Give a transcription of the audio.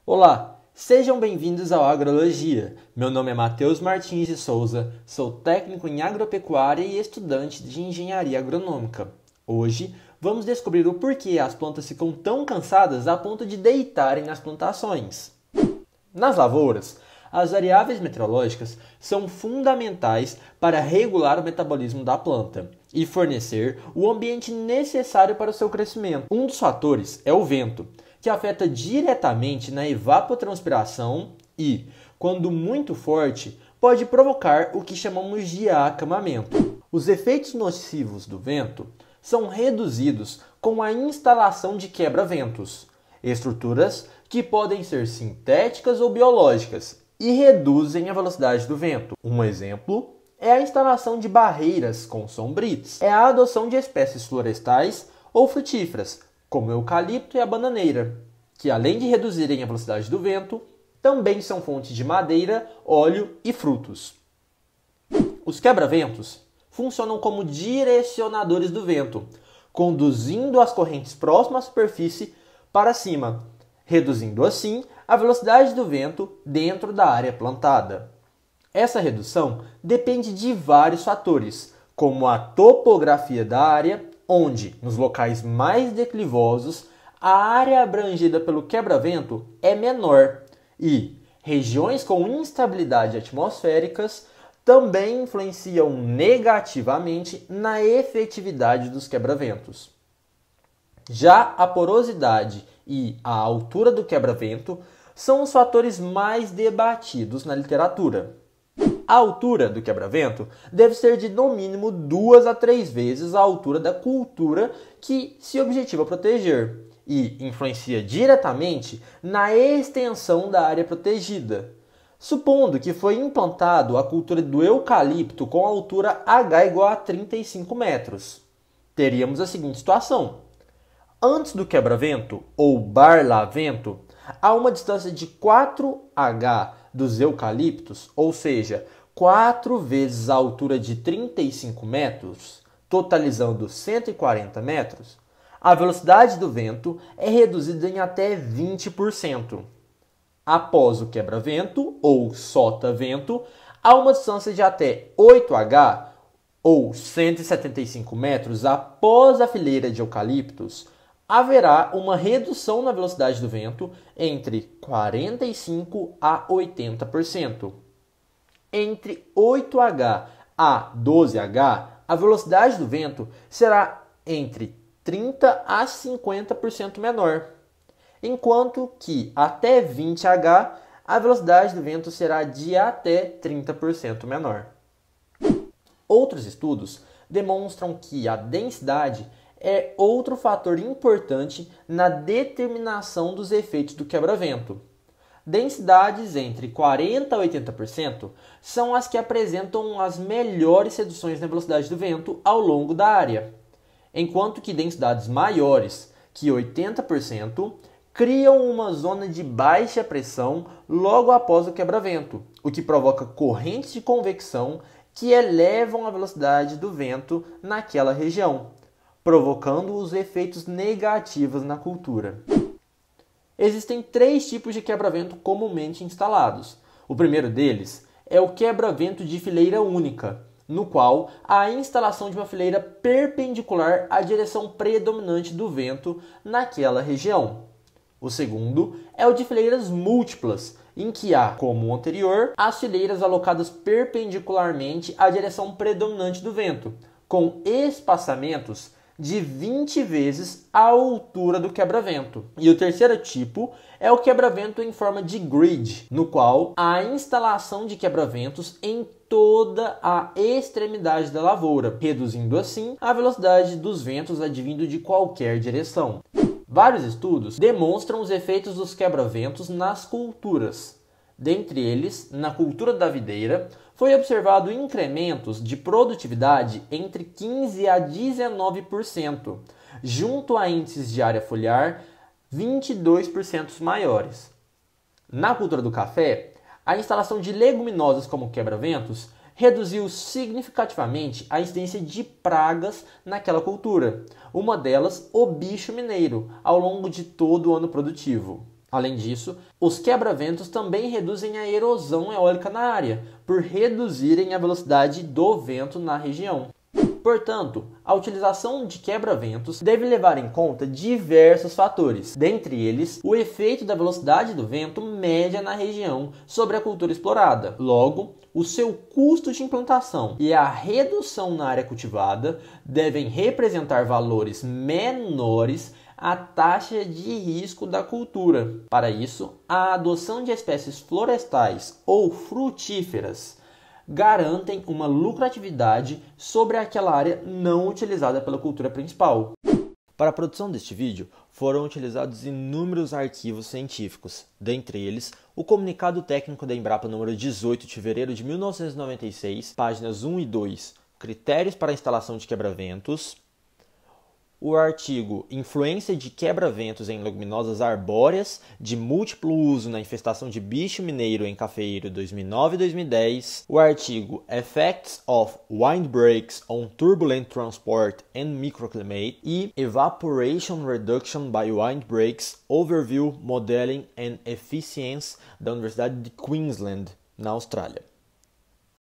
Olá, sejam bem-vindos ao Agrologia. Meu nome é Matheus Martins de Souza, sou técnico em agropecuária e estudante de engenharia agronômica. Hoje vamos descobrir o porquê as plantas ficam tão cansadas a ponto de deitarem nas plantações. Nas lavouras, as variáveis meteorológicas são fundamentais para regular o metabolismo da planta e fornecer o ambiente necessário para o seu crescimento. Um dos fatores é o vento, que afeta diretamente na evapotranspiração e, quando muito forte, pode provocar o que chamamos de acamamento. Os efeitos nocivos do vento são reduzidos com a instalação de quebra-ventos, estruturas que podem ser sintéticas ou biológicas e reduzem a velocidade do vento. Um exemplo é a instalação de barreiras com sombrites, é a adoção de espécies florestais ou frutíferas, como o eucalipto e a bananeira, que além de reduzirem a velocidade do vento, também são fonte de madeira, óleo e frutos. Os quebra-ventos funcionam como direcionadores do vento, conduzindo as correntes próximas à superfície para cima, reduzindo assim a velocidade do vento dentro da área plantada. Essa redução depende de vários fatores, como a topografia da área, onde, nos locais mais declivosos, a área abrangida pelo quebra-vento é menor e regiões com instabilidade atmosféricas também influenciam negativamente na efetividade dos quebra-ventos. Já a porosidade e a altura do quebra-vento são os fatores mais debatidos na literatura. A altura do quebra-vento deve ser de no mínimo 2 a 3 vezes a altura da cultura que se objetiva proteger e influencia diretamente na extensão da área protegida. Supondo que foi implantado a cultura do eucalipto com altura H igual a 35 metros, teríamos a seguinte situação. Antes do quebra-vento, ou barlavento, a uma distância de 4H dos eucaliptos, ou seja, 4 vezes a altura de 35 metros, totalizando 140 metros, a velocidade do vento é reduzida em até 20%. Após o quebra-vento, ou sota-vento, a uma distância de até 8H, ou 175 metros após a fileira de eucaliptos, haverá uma redução na velocidade do vento entre 45% a 80%. Entre 8H a 12H, a velocidade do vento será entre 30% a 50% menor, enquanto que até 20H, a velocidade do vento será de até 30% menor. Outros estudos demonstram que a densidade é outro fator importante na determinação dos efeitos do quebra-vento. Densidades entre 40% a 80% são as que apresentam as melhores reduções na velocidade do vento ao longo da área, enquanto que densidades maiores que 80% criam uma zona de baixa pressão logo após o quebra-vento, o que provoca correntes de convecção que elevam a velocidade do vento naquela região, provocando os efeitos negativos na cultura. Existem 3 tipos de quebra-vento comumente instalados. O primeiro deles é o quebra-vento de fileira única, no qual há a instalação de uma fileira perpendicular à direção predominante do vento naquela região. O segundo é o de fileiras múltiplas, em que há, como o anterior, as fileiras alocadas perpendicularmente à direção predominante do vento, com espaçamentos de 20 vezes a altura do quebra-vento. E o terceiro tipo é o quebra-vento em forma de grid, no qual há a instalação de quebra-ventos em toda a extremidade da lavoura, reduzindo assim a velocidade dos ventos advindo de qualquer direção. Vários estudos demonstram os efeitos dos quebra-ventos nas culturas. Dentre eles, na cultura da videira, foi observado incrementos de produtividade entre 15% a 19%, junto a índices de área foliar 22% maiores. Na cultura do café, a instalação de leguminosas como quebra-ventos reduziu significativamente a incidência de pragas naquela cultura, uma delas o bicho mineiro, ao longo de todo o ano produtivo. Além disso, os quebra-ventos também reduzem a erosão eólica na área, por reduzirem a velocidade do vento na região. Portanto, a utilização de quebra-ventos deve levar em conta diversos fatores, dentre eles o efeito da velocidade do vento média na região sobre a cultura explorada. Logo, o seu custo de implantação e a redução na área cultivada devem representar valores menores à taxa de risco da cultura. Para isso, a adoção de espécies florestais ou frutíferas garantem uma lucratividade sobre aquela área não utilizada pela cultura principal. Para a produção deste vídeo, foram utilizados inúmeros arquivos científicos, dentre eles o Comunicado Técnico da Embrapa número 18 de fevereiro de 1996, páginas 1 e 2, Critérios para a instalação de quebra-ventos, o artigo Influência de quebra-ventos em leguminosas arbóreas de múltiplo uso na infestação de bicho mineiro em cafeeiro 2009 e 2010, o artigo Effects of Windbreaks on Turbulent Transport and Microclimate e Evaporation Reduction by Windbreaks Overview Modeling and Efficiency da Universidade de Queensland, na Austrália.